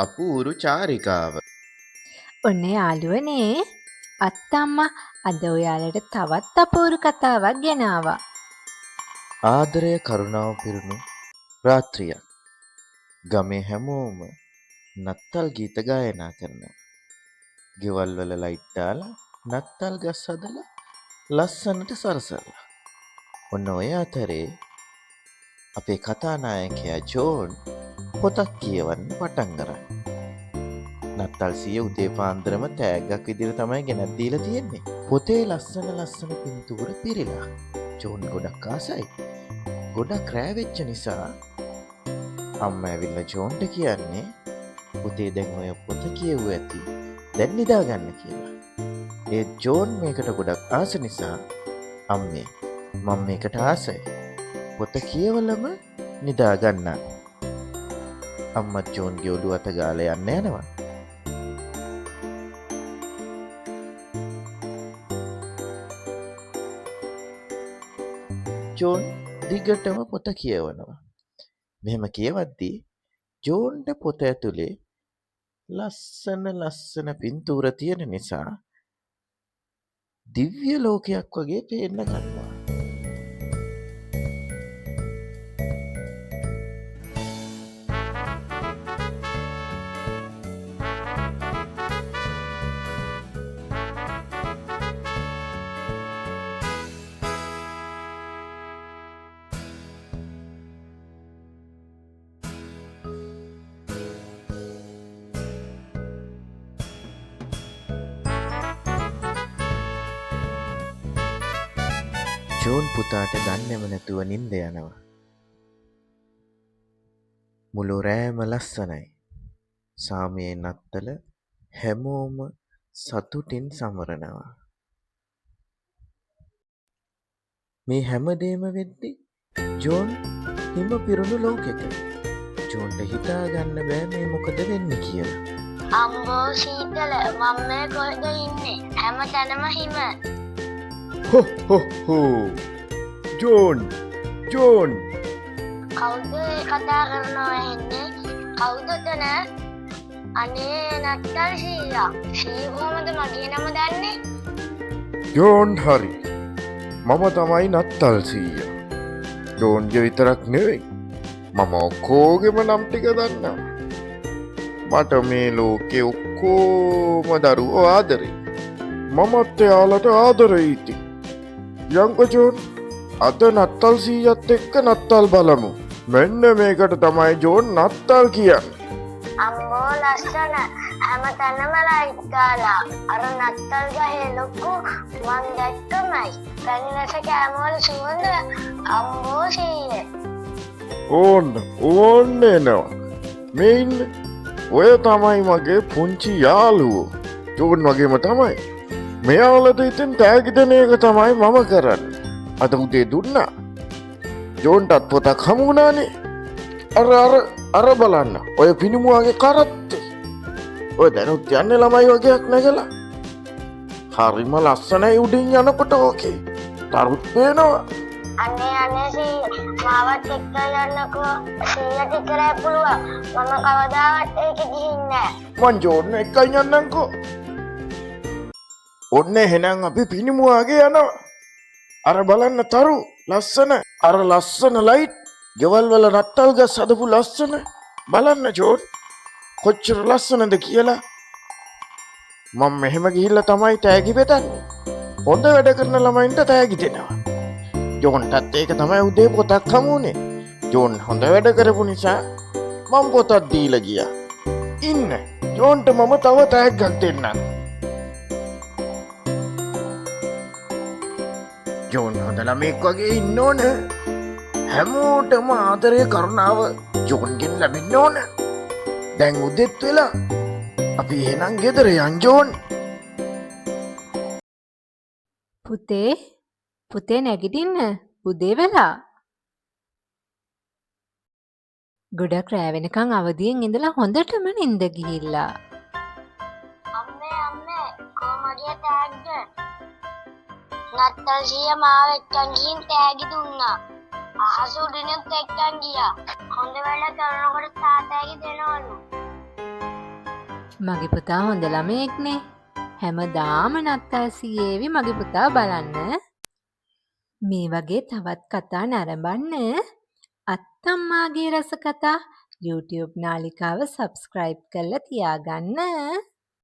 අපූරු චාරිකාව. ඔන්න යාළුවනේ අත්තම්මා අද ඔයාලට තවත් අපූරු කතාවක් ගෙනාවා. ආදරය කරුණාව පිරුණු රාත්‍රියක්. ගමේ හැමෝම නත්තල් ගීත ගායනා කරනවා. ගෙවල් වල ලයිට් දාලා නත්තල් ගස් හදලා ලස්සනට සරසලා. ඔන්න ඔය අතරේ අපේ කතානායකයා ජෝන් පොතක් කියවන්න පටන් ගන්නවා. නත්තල් සීය උදේ පාන්දරම තෑග්ගක් විදිහට තමයි ගෙනත් දීලා තියෙන්නේ. පොතේ ලස්සන පින්තූර පිරීලා. ජෝන් ගොඩක් ආසයි. ගොඩක් රෑ වෙච්ච නිසා අම්මා ඇවිල්ලා ජෝන්ට කියන්නේ පුතේ දැන් ඔය පොත කියවුව ඇති. දැන් නිදා ගන්න කියලා. ඒ ජෝන් මේකට ගොඩක් ආස නිසා අම්මේ මම මේකට ආසයි. පොත කියවලම නිදා ගන්න. අම්මා ජෝන්ගේ ඔළුව අත ගාලා යන්න යනවා. ජෝන් දිගටම පොත කියවනවා. මෙහෙම කියවද්දී ජෝන්ට පොත ඇතුලේ ලස්සන පින්තූර තියෙන නිසා දිව්‍ය ලෝකයක් වගේ පේන්න ගන්නවා. ජෝන් පුතාට දන්නේම නැතුව නිින්ද යනවා. මුළු රෑම ලස්සනයි. සාමයේ නත්තල හැමෝම සතුටින් සමරනවා. මේ හැමදේම වෙද්දි ජෝන් හිම පිරුණු ලෝකෙක. ජෝන්ට හිතා ගන්න බෑ මේ මොකද වෙන්නේ කියලා. අම්බෝ සීතල මම මේ කොහෙද ඉන්නේ? හැම තැනම හිම. හො ජෝන් කවුද කතා කරනවා එන්නේ? කවුද තන? අනේ නත්තල් සීයා. සී කොහමද මගේ නම දන්නේ? ජෝන් හරි. මම තමයි නත්තල් සීයා. ජෝන්ගේ විතරක් නෙවෙයි. මම ඔක්කොගෙම නම් ටික දන්නවා. මට මේ ලෝකේ ඔක්කොම දරුවෝ ආදරේ. මමත් එයාලට ආදරෙයි ඉතින්. යංකෝ ජෝන් අද නත්තල් සීයත් එක්ක නත්තල් බලමු. මෙන්න මේකට තමයි ජෝන් නත්තල් කියන්නේ. අම්බෝ ලස්සන හැම තැනම ලයිට් දාලා. අර නත්තල් ගහේ ලොකු මං දැක්කමයි. පැණි රස කෑමවල සුවඳ අම්බෝ සීයේ. ඕන්න එනවා. මේ ඉන්න ඔය තමයි මගේ පුංචි යාළුවෝ. ජෝන් වගේම තමයි. මෙයාලට ඉතින් තෑගි දෙන එක තමයි මම කරන්නේ. අද උදේ දුන්නා. ජෝන්ටත් පොතක් හමු වුණානේ. අර බලන්න. ඔය පිණිමුවාගේ කරත්තේ. ඔය දැනුත් යන්නේ ළමයි වගේක් නැගලා. හරිම ලස්සනයි උඩින් යනකොට ඕකේ. තරුත් පේනවා. අනේ සී මාවත් එක්ක යන්නකෝ. සීයට ඉතරයි පුළුවන්. මම කවදාවත් ඒක ගිහින් නෑ. මං ජෝන් එක්කයි යන්නම්කෝ. ඔන්න එහෙනම් අපි පිණිමුවාගේ යනවා. අර බලන්න තරු ලස්සන. අර ලස්සන ලයිට්. ගෙවල් වල නත්තල් ගස් හදපු ලස්සන. බලන්න ජෝන් කොච්චර ලස්සනද කියලා. මම මෙහෙම ගිහිල්ලා තමයි තෑගි බෙදන්නේ. හොඳ වැඩ කරන ළමයින්ට තෑගි දෙනවා. ජෝන්ටත් ඒක තමයි උදේ පොතක් හමුුනේ. ජෝන් හොඳ වැඩ කරපු නිසා මම පොතක් දීලා ගියා. ඉන්න ජෝන්ට මම තව තෑග්ගක් දෙන්නම්. ජෝන් හොඳ ළමෙක් වගේ ඉන්න ඕන. හැමෝටම ආදරය කරුණාව ජෝන්ගෙන් ලැබෙන්න ඕන. දැන් උදෙත් වෙලා. අපි එහෙනම් ගෙදර යන් ජෝන්. පුතේ නැගිටින්න උදේ වෙලා. ගොඩක් රෑ වෙනකන් අවදියෙන් ඉඳලා හොඳටම නිින්ද ගිහිල්ලා. අම්මේ කොහමද තෑග්ග? නත්තල් සීයා මාව එක්කන් ගිහින් තෑගි දුන්නා. අහස උඩිනුත් එක්කන් ගියා. හොඳ වැඩ කරනකොට තාත්තගේ දෙනවලු. මගේ පුතා හොඳ ළමයෙක්නේ. හැමදාම නත්තල් සීයේවි මගේ පුතා බලන්න. මේ වගේ තවත් කතා නරඹන්න අත්තම්මාගේ රස කතා YouTube නාලිකාව සබ්ස්ක්‍රයිබ් කරලා තියාගන්න.